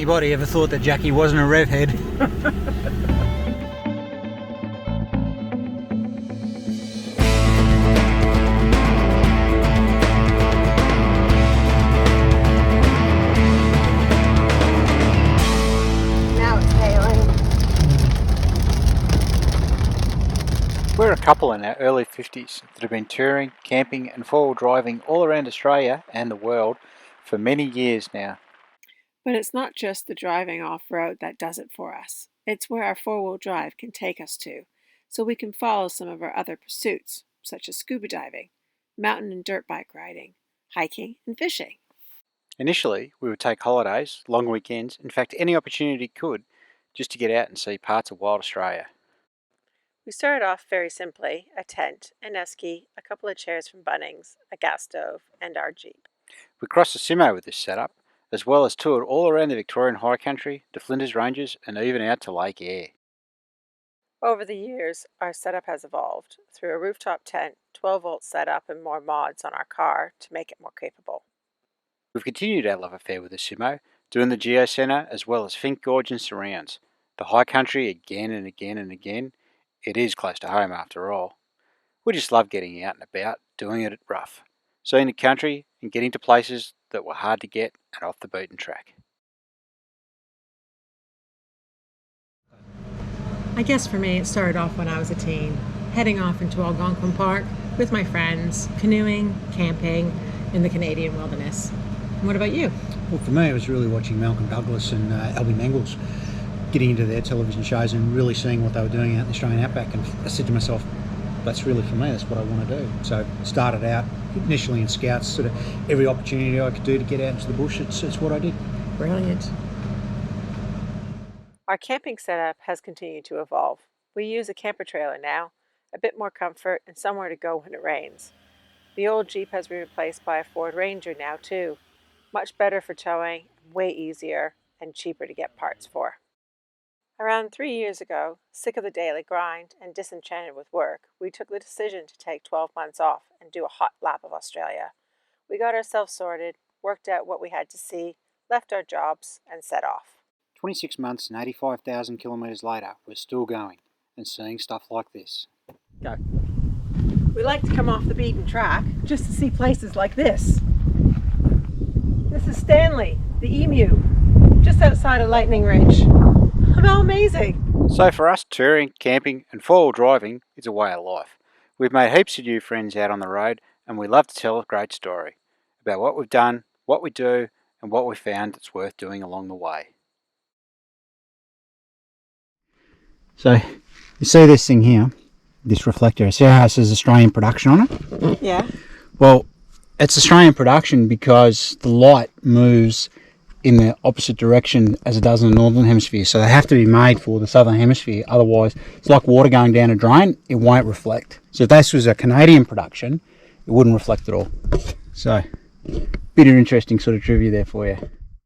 Anybody ever thought that Jackie wasn't a rev head? Now it's hailing. We're a couple in our early 50s that have been touring, camping and four-wheel driving all around Australia and the world for many years now. But it's not just the driving off-road that does it for us. It's where our four-wheel drive can take us to, so we can follow some of our other pursuits, such as scuba diving, mountain and dirt bike riding, hiking and fishing. Initially, we would take holidays, long weekends, in fact any opportunity could, just to get out and see parts of wild Australia. We started off very simply, a tent, an esky, a couple of chairs from Bunnings, a gas stove, and our Jeep. We crossed the Simo with this setup, as well as toured all around the Victorian High Country, the Flinders Ranges and even out to Lake Eyre. Over the years, our setup has evolved through a rooftop tent, 12-volt setup, and more mods on our car to make it more capable. We've continued our love affair with the Simo, doing the Geo Centre as well as Finke Gorge and surrounds. The High Country again and again and again. It is close to home after all. We just love getting out and about, doing it rough, seeing the country and getting to places that were hard to get and off the beaten track. I guess for me it started off when I was a teen, heading off into Algonquin Park with my friends, canoeing, camping in the Canadian wilderness. And what about you? Well, for me it was really watching Malcolm Douglas and Albie Mangles getting into their television shows and really seeing what they were doing out in the Australian outback, and I said to myself, that's really for me, that's what I want to do. So started out initially in Scouts, sort of every opportunity I could do to get out into the bush, it's what I did. Brilliant. Our camping setup has continued to evolve. We use a camper trailer now, a bit more comfort and somewhere to go when it rains. The old Jeep has been replaced by a Ford Ranger now too. Much better for towing, way easier, and cheaper to get parts for. Around 3 years ago, sick of the daily grind and disenchanted with work, we took the decision to take 12 months off and do a hot lap of Australia. We got ourselves sorted, worked out what we had to see, left our jobs, and set off. 26 months and 85,000 kilometres later, we're still going and seeing stuff like this. Go. We like to come off the beaten track just to see places like this. This is Stanley, the emu, just outside of Lightning Ridge. How amazing! So for us, touring, camping and four-wheel driving is a way of life. We've made heaps of new friends out on the road and we love to tell a great story about what we've done, what we do and what we found that's worth doing along the way. So you see this thing here, this reflector, see how it says Australian production on it? Yeah. Well, it's Australian production because the light moves in the opposite direction as it does in the northern hemisphere, so they have to be made for the southern hemisphere, otherwise it's like water going down a drain, it won't reflect. So if this was a Canadian production, it wouldn't reflect at all. So bit of interesting sort of trivia there for you.